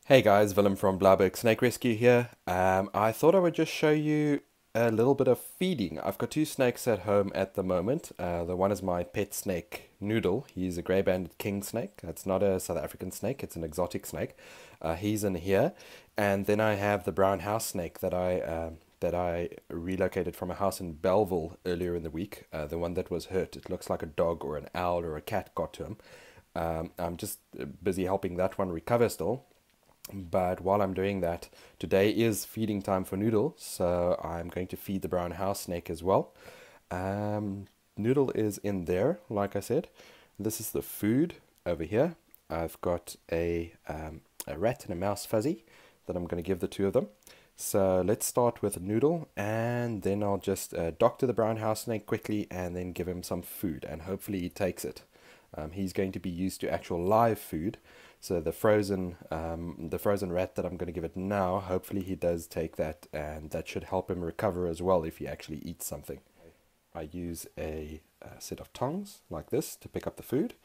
Hey guys, Willem from Blauberg Snake Rescue here. I thought I would just show you a little bit of feeding. I've got two snakes at home at the moment. The one is my pet snake, Noodle. He's a Gray-Banded Kingsnake. It's not a South African snake, it's an exotic snake. He's in here. And then I have the brown house snake that I relocated from a house in Belleville earlier in the week. The one that was hurt. It looks like a dog or an owl or a cat got to him. I'm just busy helping that one recover still. But while I'm doing that, today is feeding time for Noodle, so I'm going to feed the brown house snake as well. Noodle is in there, like I said. This is the food over here. I've got a rat and a mouse fuzzy that I'm going to give the two of them. So let's start with Noodle, and then I'll just doctor the brown house snake quickly and then give him some food, and hopefully he takes it. He's going to be used to actual live food. So the frozen rat that I'm going to give it now, hopefully he does take that, and that should help him recover as well if he actually eats something. I use a set of tongs like this to pick up the food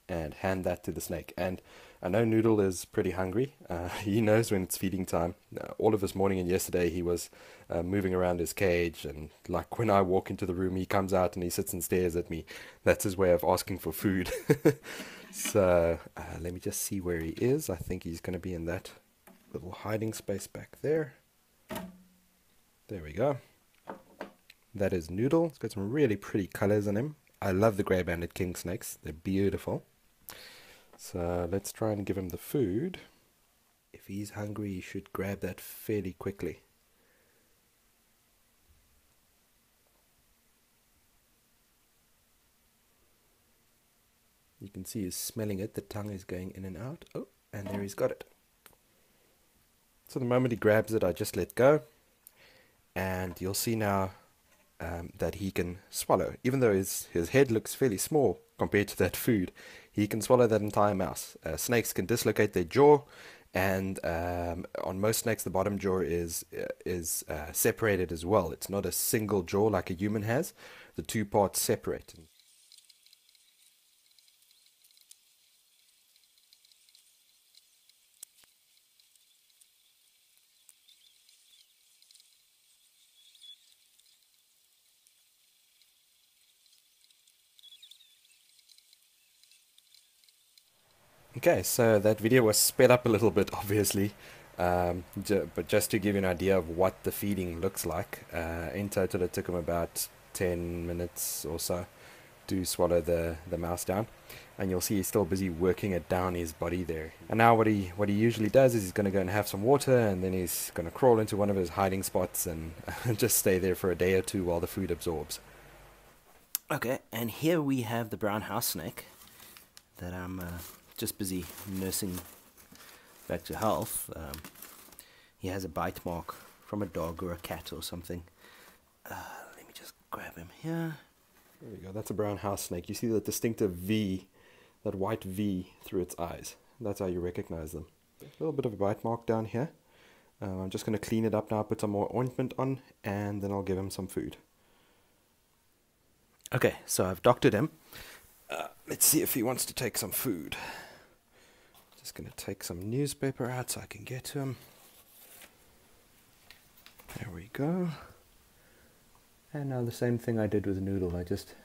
and hand that to the snake. And I know Noodle is pretty hungry. He knows when it's feeding time. All of this morning and yesterday he was moving around his cage, and like when I walk into the room he comes out and he sits and stares at me. That's his way of asking for food. So let me just see where he is. I think he's going to be in that little hiding space back there. There we go. That is Noodle. It's got some really pretty colors on him. I love the Gray-Banded Kingsnakes. They're beautiful. So let's try and give him the food. If he's hungry, he should grab that fairly quickly. You can see he's smelling it. The tongue is going in and out. Oh, and there he's got it. So the moment he grabs it, I just let go. And you'll see now that he can swallow. Even though his head looks fairly small compared to that food, he can swallow that entire mouse. Snakes can dislocate their jaw, and on most snakes the bottom jaw is separated as well. It's not a single jaw like a human has. The two parts separate. Okay, so that video was sped up a little bit, obviously, but just to give you an idea of what the feeding looks like. In total, it took him about 10 minutes or so to swallow the mouse down, and you'll see he's still busy working it down his body there. And now what he usually does is he's going to go and have some water, and then he's going to crawl into one of his hiding spots and just stay there for a day or two while the food absorbs. Okay, and here we have the brown house snake that I'm just busy nursing back to health. He has a bite mark from a dog or a cat or something. Let me just grab him here. There we go. That's a brown house snake. You see the distinctive V, that white V through its eyes. That's how you recognize them. A little bit of a bite mark down here. I'm just going to clean it up now, put some more ointment on, and then I'll give him some food. Okay, so I've doctored him. Let's see if he wants to take some food. Just going to take some newspaper out so I can get to him. There we go. And now the same thing I did with Noodle. I just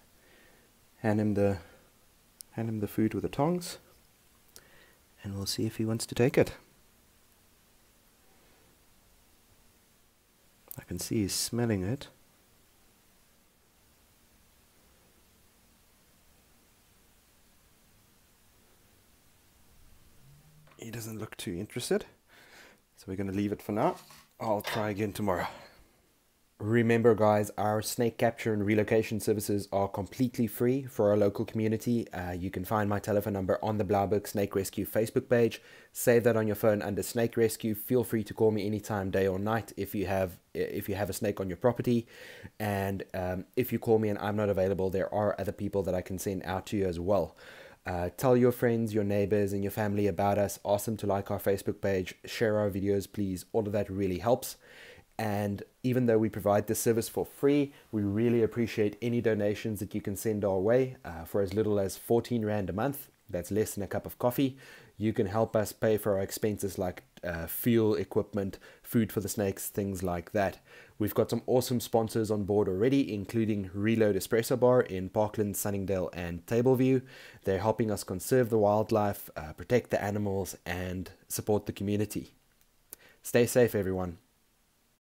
hand him the food with the tongs, and we'll see if he wants to take it. I can see he's smelling it. He doesn't look too interested, so we're going to leave it for now. I'll try again tomorrow. Remember guys, our snake capture and relocation services are completely free for our local community. You can find my telephone number on the Blauberg Snake Rescue Facebook page. Save that on your phone under Snake Rescue. Feel free to call me anytime, day or night, if you have a snake on your property. And if you call me and I'm not available, there are other people that I can send out to you as well. Tell your friends, your neighbors, and your family about us. Ask them to like our Facebook page, share our videos, please. All of that really helps. And even though we provide this service for free, we really appreciate any donations that you can send our way for as little as 14 Rand a month. That's less than a cup of coffee. you can help us pay for our expenses like fuel, equipment, food for the snakes, things like that. We've got some awesome sponsors on board already, including Reload Espresso Bar in Parkland, Sunningdale, and Tableview. They're helping us conserve the wildlife, protect the animals, and support the community. Stay safe, everyone.